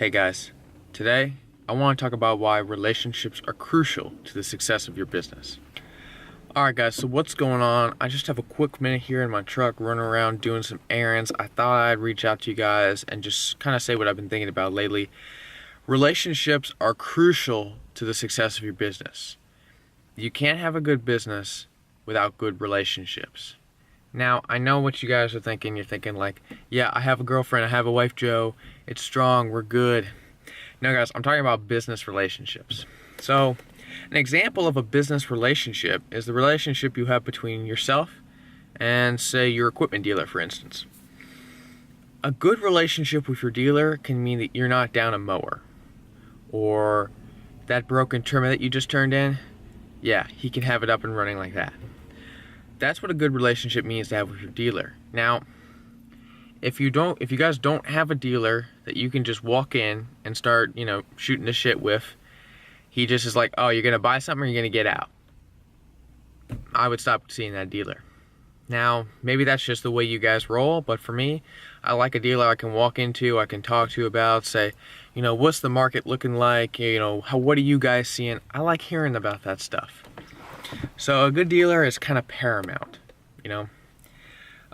Hey guys, today I want to talk about why relationships are crucial to the success of your business. Alright guys, so what's going on? I just have a quick minute here in my truck running around doing some errands. I thought I'd reach out to you guys and just kind of say what I've been thinking about lately. Relationships are crucial to the success of your business. You can't have a good business without good relationships. Now, I know what you guys are thinking. You're thinking like, yeah, I have a girlfriend, I have a wife, Joe. It's strong, we're good. No guys, I'm talking about business relationships. So, an example of a business relationship is the relationship you have between yourself and, say, your equipment dealer, for instance. A good relationship with your dealer can mean that you're not down a mower. Or that broken trimmer that you just turned in, yeah, he can have it up and running like that. That's what a good relationship means to have with your dealer. Now, if you guys don't have a dealer that you can just walk in and start, shooting the shit with, he just is like, oh, you're gonna buy something or you're gonna get out, I would stop seeing that dealer. Now, maybe that's just the way you guys roll, but for me, I like a dealer I can walk into, I can talk to about, say, what's the market looking like, what are you guys seeing? I like hearing about that stuff. So a good dealer is kind of paramount,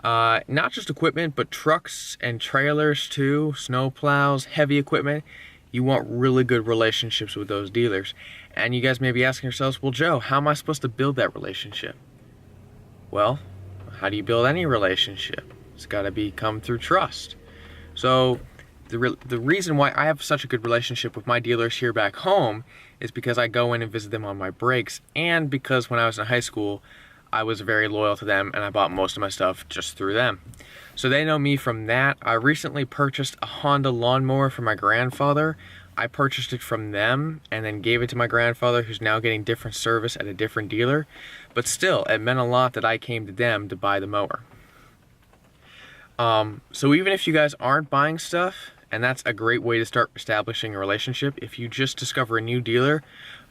not just equipment, but trucks and trailers too, snow plows, heavy equipment. You want really good relationships with those dealers. And you guys may be asking yourselves, well, Joe, how am I supposed to build that relationship? Well, how do you build any relationship? It's got to come through trust. So the reason why I have such a good relationship with my dealers here back home is because I go in and visit them on my breaks, and because when I was in high school, I was very loyal to them and I bought most of my stuff just through them. So they know me from that. I recently purchased a Honda lawnmower for my grandfather. I purchased it from them and then gave it to my grandfather, who's now getting different service at a different dealer. But still, it meant a lot that I came to them to buy the mower. So even if you guys aren't buying stuff, and that's a great way to start establishing a relationship, if you just discover a new dealer,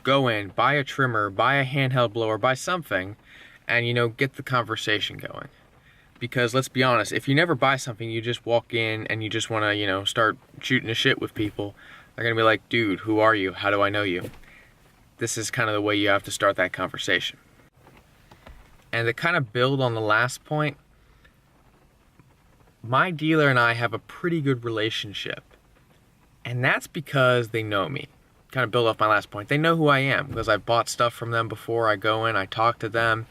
go in, buy a trimmer, buy a handheld blower, buy something, and get the conversation going. Because let's be honest, if you never buy something, you just walk in and you just want to, start shooting the shit with people, they're going to be like, dude, who are you? How do I know you? This is kind of the way you have to start that conversation. And to kind of build on the last point, my dealer and I have a pretty good relationship. And that's because they know me. Kind of build off my last point. They know who I am because I've bought stuff from them before. I go in, I talk to them.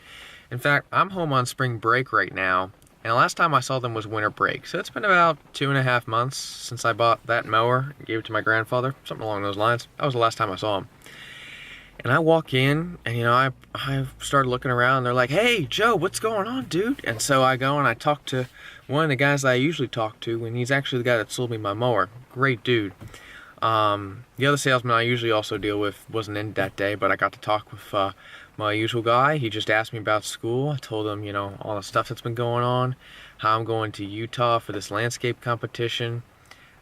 In fact, I'm home on spring break right now, and the last time I saw them was winter break. So it's been about 2.5 months since I bought that mower and gave it to my grandfather, something along those lines. That was the last time I saw him. And I walk in, and I started looking around, and they're like, hey, Joe, what's going on, dude? And so I go and I talk to one of the guys that I usually talk to, and he's actually the guy that sold me my mower. Great dude. The other salesman I usually also deal with wasn't in that day, but I got to talk with my usual guy. He just asked me about school. I told him, all the stuff that's been going on, how I'm going to Utah for this landscape competition.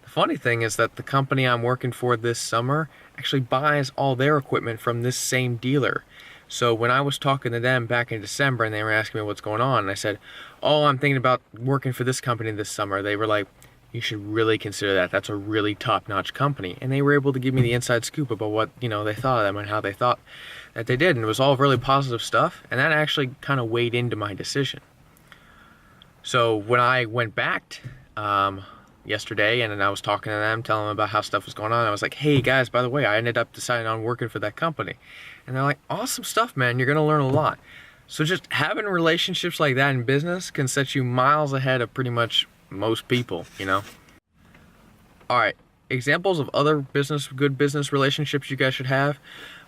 The funny thing is that the company I'm working for this summer actually buys all their equipment from this same dealer. So when I was talking to them back in December and they were asking me what's going on, and I said, oh, I'm thinking about working for this company this summer, they were like, you should really consider that. That's a really top-notch company. And they were able to give me the inside scoop about what, they thought of them and how they thought that they did. And it was all really positive stuff. And that actually kind of weighed into my decision. So when I went back yesterday and then I was talking to them, telling them about how stuff was going on, I was like, hey, guys, by the way, I ended up deciding on working for that company. And they're like, awesome stuff, man. You're going to learn a lot. So just having relationships like that in business can set you miles ahead of pretty much most people, Alright, examples of other good business relationships you guys should have,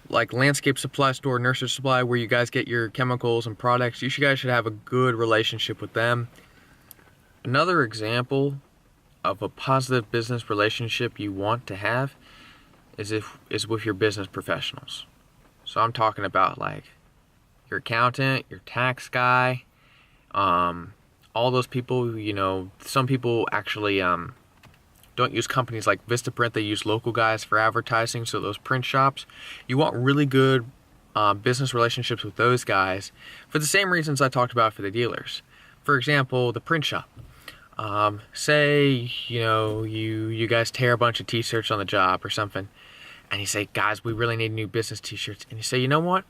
like landscape supply store, nursery supply, where you guys get your chemicals and products. You guys should have a good relationship with them. Another example of a positive business relationship you want to have is with your business professionals. So I'm talking about like your accountant, your tax guy, all those people. Some people actually don't use companies like Vistaprint. They use local guys for advertising. So those print shops, you want really good business relationships with those guys for the same reasons I talked about for the dealers. For example, the print shop. Say, you guys tear a bunch of t-shirts on the job or something, and you say, guys, we really need new business t-shirts. And you say, you know what?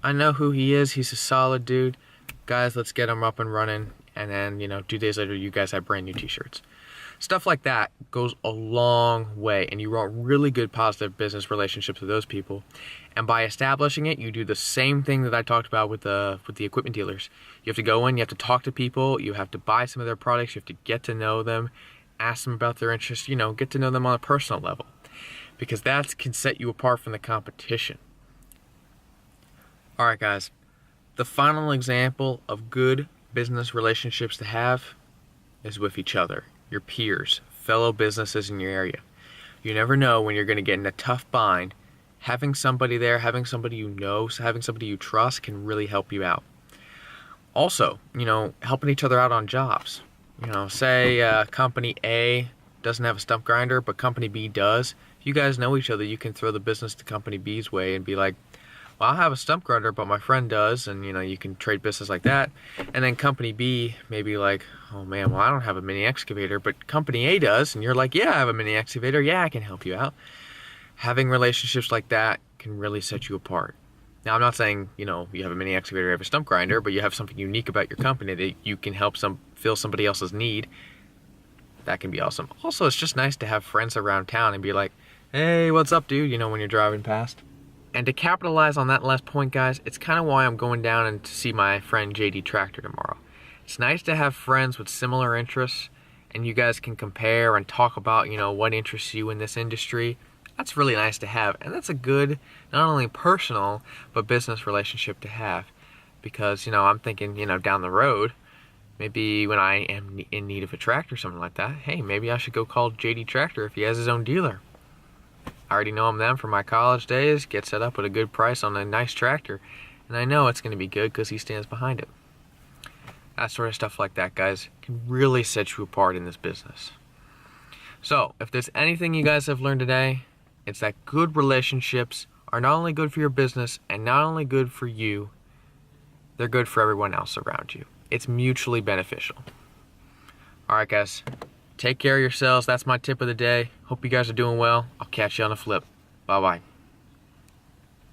I know who he is. He's a solid dude. Guys, let's get him up and running. And then, 2 days later, you guys have brand new t-shirts. Stuff like that goes a long way, and you want really good positive business relationships with those people. And by establishing it, you do the same thing that I talked about with the equipment dealers. You have to go in, you have to talk to people, you have to buy some of their products, you have to get to know them, ask them about their interests, get to know them on a personal level. Because that can set you apart from the competition. Alright guys, the final example of good business relationships to have is with each other, your peers, fellow businesses in your area. You never know when you're going to get in a tough bind. Having somebody there, having somebody you know, having somebody you trust can really help you out. Also, helping each other out on jobs. Say company A doesn't have a stump grinder, but company B does. If you guys know each other, you can throw the business to company B's way and be like, well, I have a stump grinder, but my friend does, and you can trade business like that. And then company B may be like, oh man, well, I don't have a mini excavator, but company A does, and you're like, yeah, I have a mini excavator, yeah, I can help you out. Having relationships like that can really set you apart. Now, I'm not saying, you have a mini excavator, you have a stump grinder, but you have something unique about your company that you can help fill somebody else's need. That can be awesome. Also, it's just nice to have friends around town and be like, hey, what's up, dude, when you're driving past. And to capitalize on that last point, guys, it's kind of why I'm going down and to see my friend JD Tractor tomorrow. It's nice to have friends with similar interests, and you guys can compare and talk about, what interests you in this industry. That's really nice to have, and that's a good, not only personal, but business relationship to have. Because, I'm thinking, down the road, maybe when I am in need of a tractor or something like that, hey, maybe I should go call JD Tractor if he has his own dealer. I already know him then from my college days, get set up with a good price on a nice tractor, and I know it's going to be good because he stands behind it. That sort of stuff like that, guys, can really set you apart in this business. So, if there's anything you guys have learned today, it's that good relationships are not only good for your business and not only good for you, they're good for everyone else around you. It's mutually beneficial. Alright guys, take care of yourselves. That's my tip of the day. Hope you guys are doing well. I'll catch you on the flip. Bye-bye.